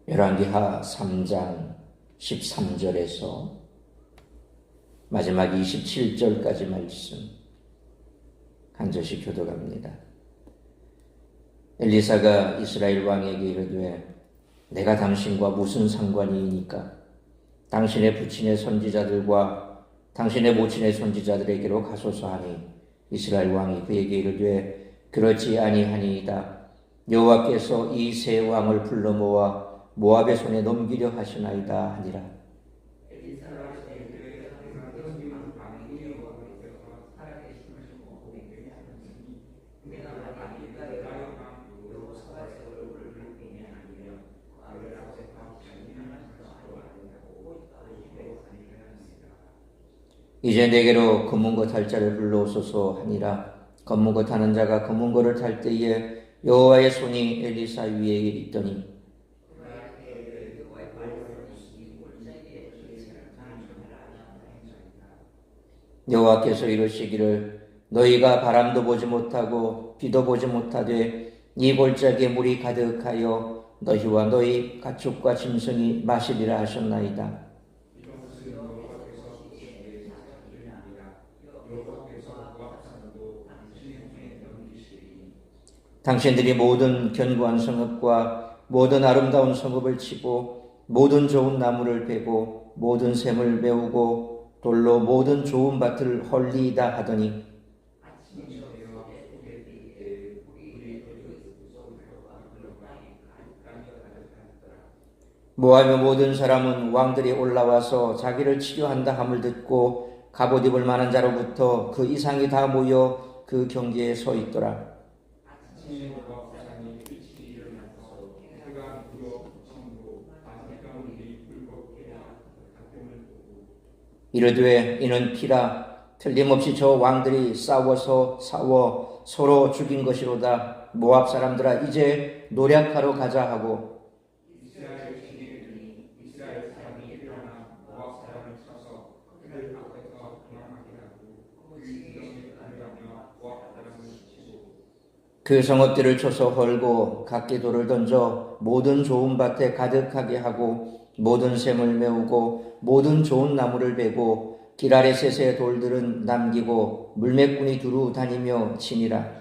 열왕기하 3장 13절에서 마지막 27절까지 말씀 한 절씩 교독합니다. 엘리사가 이스라엘 왕에게 이르되 내가 당신과 무슨 상관이니까 당신의 부친의 선지자들과 당신의 모친의 선지자들에게로 가소서 하니 이스라엘 왕이 그에게 이르되 그렇지 아니하니이다. 여호와께서 이 세 왕을 불러 모아 모압의 손에 넘기려 하시나이다 하니라. 이제 내게로 검은거 탈 자를 불러오소서 하니라. 검은거 타는 자가 검은거를 탈 때에 여호와의 손이 엘리사 위에 있더니 여호와께서 이르시기를 너희가 바람도 보지 못하고 비도 보지 못하되 이 골짜기에 물이 가득하여 너희와 너희 가축과 짐승이 마시리라 하셨나이다. 당신들이 모든 견고한 성읍과 모든 아름다운 성읍을 치고 모든 좋은 나무를 베고 모든 샘을 메우고 돌로 모든 좋은 밭을 헐리이다 하더니 모압의 모든 사람은 왕들이 올라와서 자기를 치료한다 함을 듣고 갑옷 입을 만한 자로부터 그 이상이 다 모여 그 경계에 서 있더라. 이르되 이는 피라. 틀림없이 저 왕들이 싸워 서로 죽인 것이로다. 모압 사람들아 이제 노략하러 가자 하고 그 성읍들을 쳐서 헐고 각기 돌을 던져 모든 좋은 밭에 가득하게 하고 모든 샘을 메우고 모든 좋은 나무를 베고 길 아래 셋의 돌들은 남기고 물매꾼이 두루 다니며 치니라.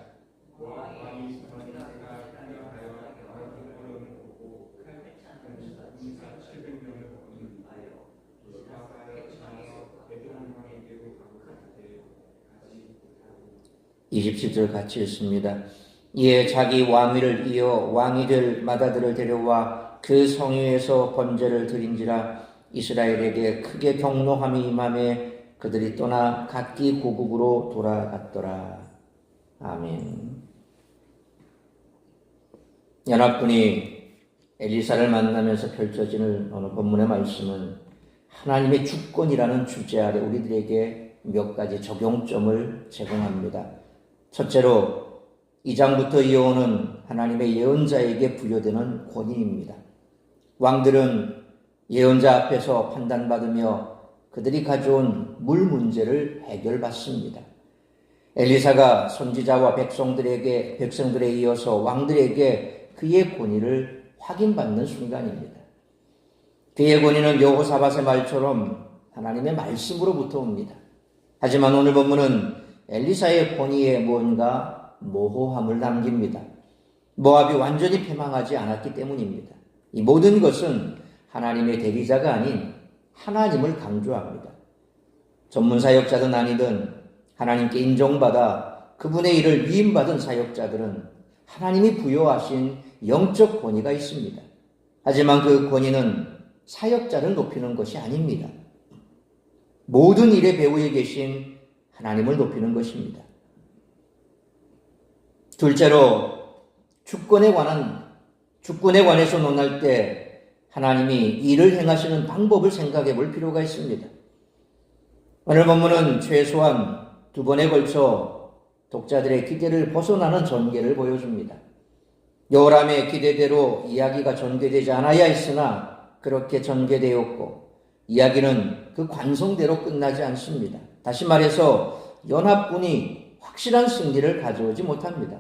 (27절) 같이 읽습니다. 이에 자기 왕위를 이어 왕이 될 맏아들을 데려와 그 성위에서 번제를 드린지라. 이스라엘에게 크게 경노함이 임하매 그들이 떠나 각기 고국으로 돌아갔더라. 아멘. 연합군이 엘리사를 만나면서 펼쳐지는 오늘 본문의 말씀은 하나님의 주권이라는 주제 아래 우리들에게 몇 가지 적용점을 제공합니다. 첫째로 2장부터 이어오는 하나님의 예언자에게 부여되는 권위입니다. 왕들은 예언자 앞에서 판단받으며 그들이 가져온 물 문제를 해결받습니다. 엘리사가 선지자와 백성들에 이어서 왕들에게 그의 권위를 확인받는 순간입니다. 그의 권위는 여호사밧의 말처럼 하나님의 말씀으로부터 옵니다. 하지만 오늘 본문은 엘리사의 권위에 뭔가 모호함을 남깁니다. 모압이 완전히 패망하지 않았기 때문입니다. 이 모든 것은 하나님의 대리자가 아닌 하나님을 강조합니다. 전문 사역자든 아니든 하나님께 인정받아 그분의 일을 위임받은 사역자들은 하나님이 부여하신 영적 권위가 있습니다. 하지만 그 권위는 사역자를 높이는 것이 아닙니다. 모든 일의 배후에 계신 하나님을 높이는 것입니다. 둘째로 주권에 관해서 논할 때 하나님이 일을 행하시는 방법을 생각해 볼 필요가 있습니다. 오늘 본문은 최소한 2번에 걸쳐 독자들의 기대를 벗어나는 전개를 보여줍니다. 여호람의 기대대로 이야기가 전개되지 않아야 했으나 그렇게 전개되었고 이야기는 그 관성대로 끝나지 않습니다. 다시 말해서 연합군이 확실한 승리를 가져오지 못합니다.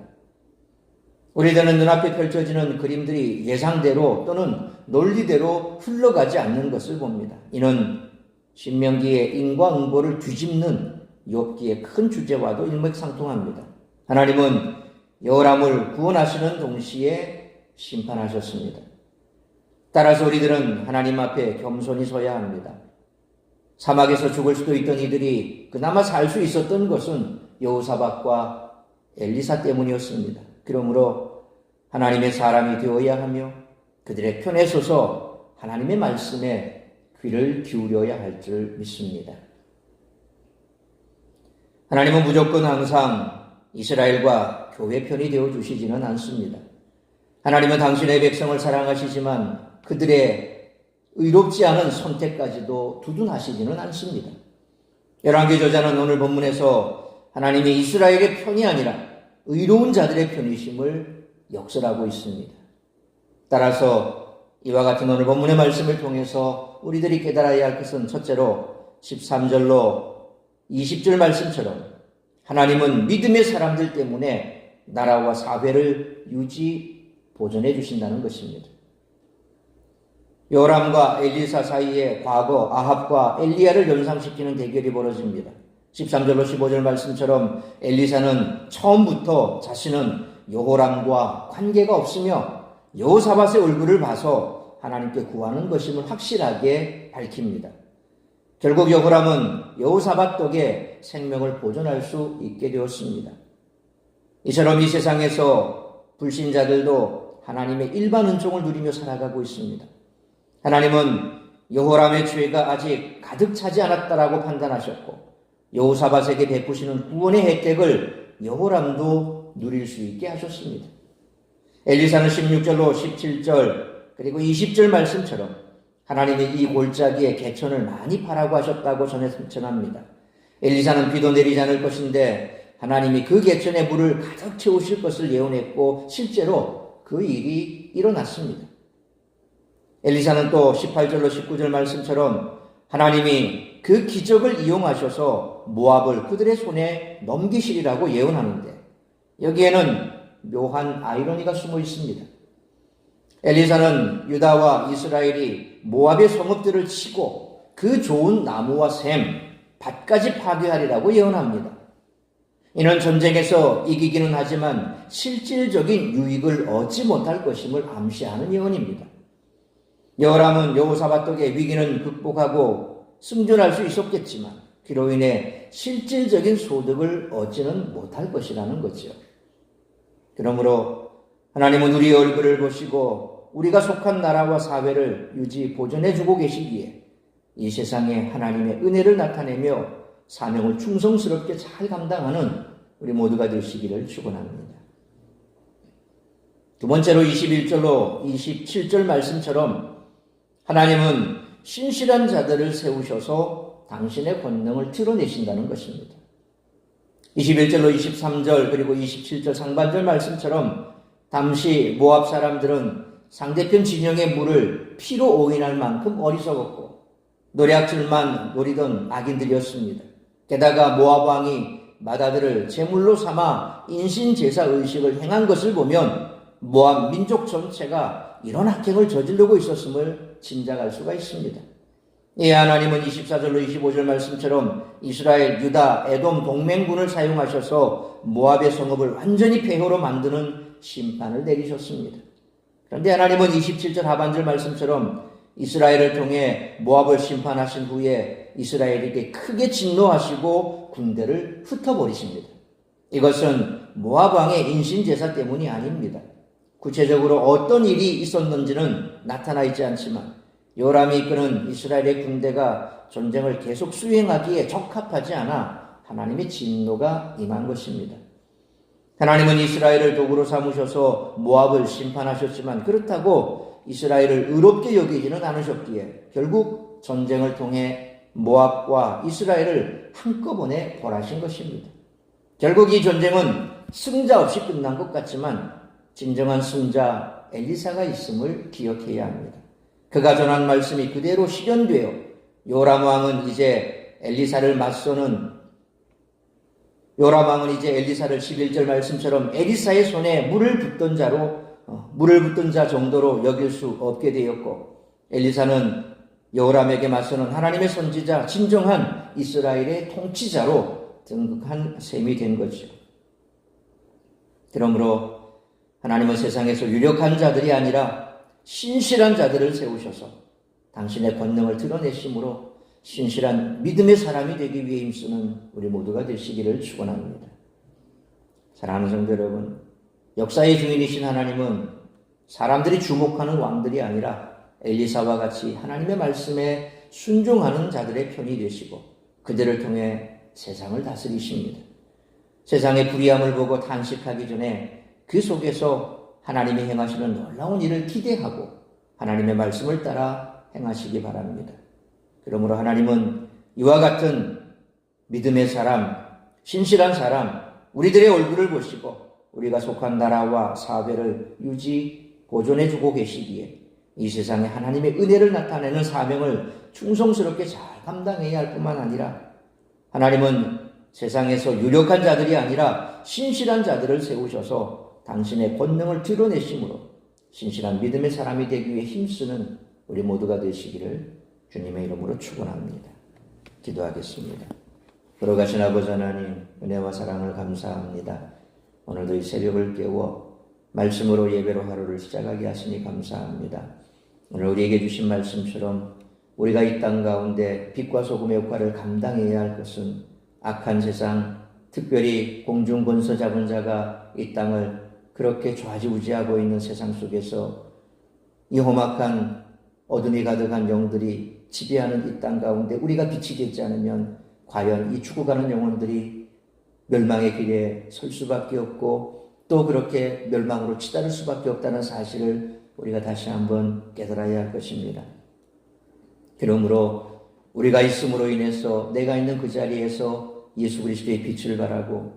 우리들은 눈앞에 펼쳐지는 그림들이 예상대로 또는 논리대로 흘러가지 않는 것을 봅니다. 이는 신명기의 인과응보를 뒤집는 욥기의 큰 주제와도 일맥상통합니다. 하나님은 여호람을 구원하시는 동시에 심판하셨습니다. 따라서 우리들은 하나님 앞에 겸손히 서야 합니다. 사막에서 죽을 수도 있던 이들이 그나마 살 수 있었던 것은 여호사밧과 엘리사 때문이었습니다. 그러므로 하나님의 사람이 되어야 하며 그들의 편에 서서 하나님의 말씀에 귀를 기울여야 할 줄 믿습니다. 하나님은 무조건 항상 이스라엘과 교회 편이 되어주시지는 않습니다. 하나님은 당신의 백성을 사랑하시지만 그들의 의롭지 않은 선택까지도 두둔하시지는 않습니다. 열왕기 저자는 오늘 본문에서 하나님이 이스라엘의 편이 아니라 의로운 자들의 편이심을 역설하고 있습니다. 따라서 이와 같은 오늘 본문의 말씀을 통해서 우리들이 깨달아야 할 것은 첫째로 13절로 20절 말씀처럼 하나님은 믿음의 사람들 때문에 나라와 사회를 보존해 주신다는 것입니다. 요람과 엘리사 사이에 과거 아합과 엘리야를 연상시키는 대결이 벌어집니다. 13절로 15절 말씀처럼 엘리사는 처음부터 자신은 여호람과 관계가 없으며 여호사밧의 얼굴을 봐서 하나님께 구하는 것임을 확실하게 밝힙니다. 결국 여호람은 여호사밧 덕에 생명을 보존할 수 있게 되었습니다. 이처럼 이 세상에서 불신자들도 하나님의 일반 은총을 누리며 살아가고 있습니다. 하나님은 여호람의 죄가 아직 가득 차지 않았다라고 판단하셨고 여호사밧에게 베푸시는 구원의 혜택을 여호람도 누릴 수 있게 하셨습니다. 엘리사는 16절로 17절 그리고 20절 말씀처럼 하나님이 이 골짜기에 개천을 많이 파라고 하셨다고 전합니다. 엘리사는 비도 내리지 않을 것인데 하나님이 그 개천에 물을 가득 채우실 것을 예언했고 실제로 그 일이 일어났습니다. 엘리사는 또 18절로 19절 말씀처럼 하나님이 그 기적을 이용하셔서 모압을 그들의 손에 넘기시리라고 예언하는데 여기에는 묘한 아이러니가 숨어 있습니다. 엘리사는 유다와 이스라엘이 모압의 성읍들을 치고 그 좋은 나무와 샘, 밭까지 파괴하리라고 예언합니다. 이는 전쟁에서 이기기는 하지만 실질적인 유익을 얻지 못할 것임을 암시하는 예언입니다. 여호람은 여호사밧 덕에 위기는 극복하고 승전할 수 있었겠지만 그로 인해 실질적인 소득을 얻지는 못할 것이라는 거죠. 그러므로 하나님은 우리의 얼굴을 보시고 우리가 속한 나라와 사회를 보존해주고 계시기에 이 세상에 하나님의 은혜를 나타내며 사명을 충성스럽게 잘 감당하는 우리 모두가 되시기를 축원합니다. 두 번째로 21절로 27절 말씀처럼 하나님은 신실한 자들을 세우셔서 당신의 권능을 드러내신다는 것입니다. 21절로 23절 그리고 27절 상반절 말씀처럼 당시 모압 사람들은 상대편 진영의 물을 피로 오인할 만큼 어리석었고 노략질만 노리던 악인들이었습니다. 게다가 모압 왕이 마다들을 제물로 삼아 인신제사 의식을 행한 것을 보면 모압 민족 전체가 이런 악행을 저지르고 있었음을 짐작할 수가 있습니다. 이 하나님은 24절로 25절 말씀처럼 이스라엘, 유다, 에돔 동맹군을 사용하셔서 모압의 성읍을 완전히 폐허로 만드는 심판을 내리셨습니다. 그런데 하나님은 27절 하반절 말씀처럼 이스라엘을 통해 모압을 심판하신 후에 이스라엘에게 크게 진노하시고 군대를 흩어버리십니다. 이것은 모압 왕의 인신제사 때문이 아닙니다. 구체적으로 어떤 일이 있었는지는 나타나 있지 않지만 요람이 이끄는 이스라엘의 군대가 전쟁을 계속 수행하기에 적합하지 않아 하나님의 진노가 임한 것입니다. 하나님은 이스라엘을 도구로 삼으셔서 모압을 심판하셨지만 그렇다고 이스라엘을 의롭게 여기지는 않으셨기에 결국 전쟁을 통해 모압과 이스라엘을 한꺼번에 벌하신 것입니다. 결국 이 전쟁은 승자 없이 끝난 것 같지만 진정한 승자 엘리사가 있음을 기억해야 합니다. 그가 전한 말씀이 그대로 실현되어 요람 왕은 이제 엘리사를 맞서는 요람 왕은 이제 엘리사를 11절 말씀처럼 엘리사의 손에 물을 붓던 자 정도로 여길 수 없게 되었고, 엘리사는 요람에게 맞서는 하나님의 선지자, 진정한 이스라엘의 통치자로 등극한 셈이 된 거죠. 그러므로 하나님은 세상에서 유력한 자들이 아니라 신실한 자들을 세우셔서 당신의 권능을 드러내심으로 신실한 믿음의 사람이 되기 위해 힘쓰는 우리 모두가 되시기를 축원합니다. 사랑하는 성도 여러분, 역사의 주인이신 하나님은 사람들이 주목하는 왕들이 아니라 엘리사와 같이 하나님의 말씀에 순종하는 자들의 편이 되시고 그들을 통해 세상을 다스리십니다. 세상의 불의함을 보고 탄식하기 전에 그 속에서 하나님이 행하시는 놀라운 일을 기대하고 하나님의 말씀을 따라 행하시기 바랍니다. 그러므로 하나님은 이와 같은 믿음의 사람, 신실한 사람, 우리들의 얼굴을 보시고 우리가 속한 나라와 사회를 보존해주고 계시기에 이 세상에 하나님의 은혜를 나타내는 사명을 충성스럽게 잘 감당해야 할 뿐만 아니라 하나님은 세상에서 유력한 자들이 아니라 신실한 자들을 세우셔서 당신의 권능을 드러내심으로 신실한 믿음의 사람이 되기 위해 힘쓰는 우리 모두가 되시기를 주님의 이름으로 축원합니다. 기도하겠습니다. 걸어가신 아버지 하나님, 은혜와 사랑을 감사합니다. 오늘도 이 새벽을 깨워 말씀으로 예배로 하루를 시작하게 하시니 감사합니다. 오늘 우리에게 주신 말씀처럼 우리가 이 땅 가운데 빛과 소금의 역할을 감당해야 할 것은 악한 세상, 특별히 공중권서 잡은 자가 이 땅을 그렇게 좌지우지하고 있는 세상 속에서 이 험악한 어둠이 가득한 영들이 지배하는 이 땅 가운데 우리가 빛이 되지 않으면 과연 이 죽어가는 영혼들이 멸망의 길에 설 수밖에 없고 또 그렇게 멸망으로 치달을 수밖에 없다는 사실을 우리가 다시 한번 깨달아야 할 것입니다. 그러므로 우리가 있음으로 인해서 내가 있는 그 자리에서 예수 그리스도의 빛을 발하고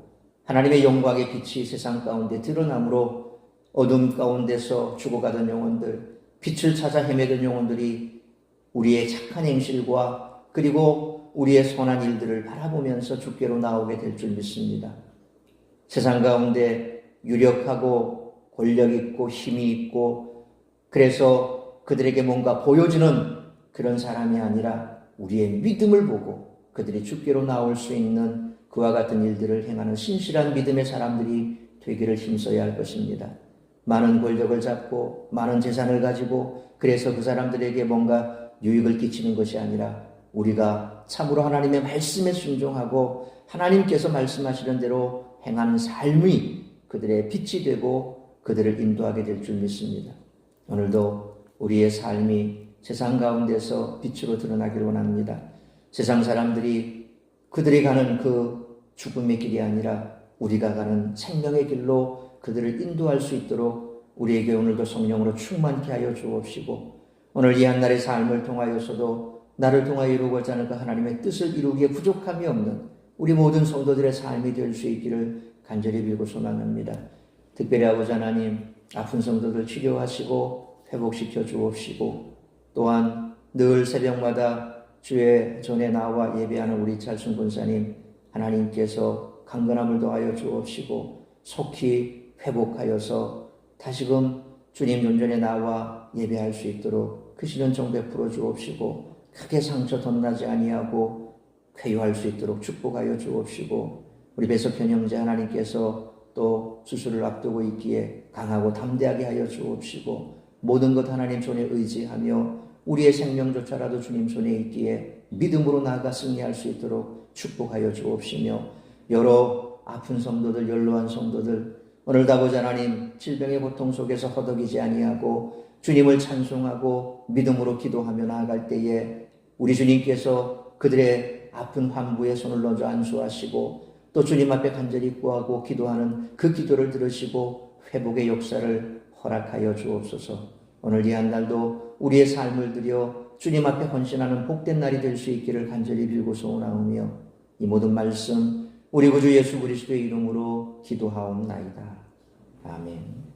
하나님의 영광의 빛이 세상 가운데 드러남으로 어둠 가운데서 죽어가던 영혼들, 빛을 찾아 헤매던 영혼들이 우리의 착한 행실과 그리고 우리의 선한 일들을 바라보면서 주께로 나오게 될 줄 믿습니다. 세상 가운데 유력하고 권력 있고 힘이 있고 그래서 그들에게 뭔가 보여주는 그런 사람이 아니라 우리의 믿음을 보고 그들이 주께로 나올 수 있는 그와 같은 일들을 행하는 신실한 믿음의 사람들이 되기를 힘써야 할 것입니다. 많은 권력을 잡고 많은 재산을 가지고 그래서 그 사람들에게 뭔가 유익을 끼치는 것이 아니라 우리가 참으로 하나님의 말씀에 순종하고 하나님께서 말씀하시는 대로 행하는 삶이 그들의 빛이 되고 그들을 인도하게 될 줄 믿습니다. 오늘도 우리의 삶이 세상 가운데서 빛으로 드러나기를 원합니다. 세상 사람들이 그들이 가는 그 죽음의 길이 아니라 우리가 가는 생명의 길로 그들을 인도할 수 있도록 우리에게 오늘도 성령으로 충만케 하여 주옵시고 오늘 이 한날의 삶을 통하여서도 나를 통하여 이루고자 하는 그 하나님의 뜻을 이루기에 부족함이 없는 우리 모든 성도들의 삶이 될 수 있기를 간절히 빌고 소망합니다. 특별히 아버지 하나님, 아픈 성도들 치료하시고 회복시켜 주옵시고 또한 늘 새벽마다 주의 전에 나와 예배하는 우리 찰순 권사님 하나님께서 강건함을 더하여 주옵시고 속히 회복하여서 다시금 주님 존전에 나와 예배할 수 있도록 크시는 정 베풀어 주옵시고 크게 상처 덧나지 아니하고 쾌유할 수 있도록 축복하여 주옵시고 우리 배석현 형제 하나님께서 또 수술을 앞두고 있기에 강하고 담대하게 하여 주옵시고 모든 것 하나님 손에 의지하며 우리의 생명조차라도 주님 손에 있기에 믿음으로 나아가 승리할 수 있도록 축복하여 주옵시며 여러 아픈 성도들, 연로한 성도들 오늘도 아버지 하나님 질병의 고통 속에서 허덕이지 아니하고 주님을 찬송하고 믿음으로 기도하며 나아갈 때에 우리 주님께서 그들의 아픈 환부에 손을 넣어 안수하시고 또 주님 앞에 간절히 구하고 기도하는 그 기도를 들으시고 회복의 역사를 허락하여 주옵소서. 오늘 이 한날도 우리의 삶을 들여 주님 앞에 헌신하는 복된 날이 될 수 있기를 간절히 빌고 소원하오며 이 모든 말씀 우리 구주 예수 그리스도의 이름으로 기도하옵나이다. 아멘.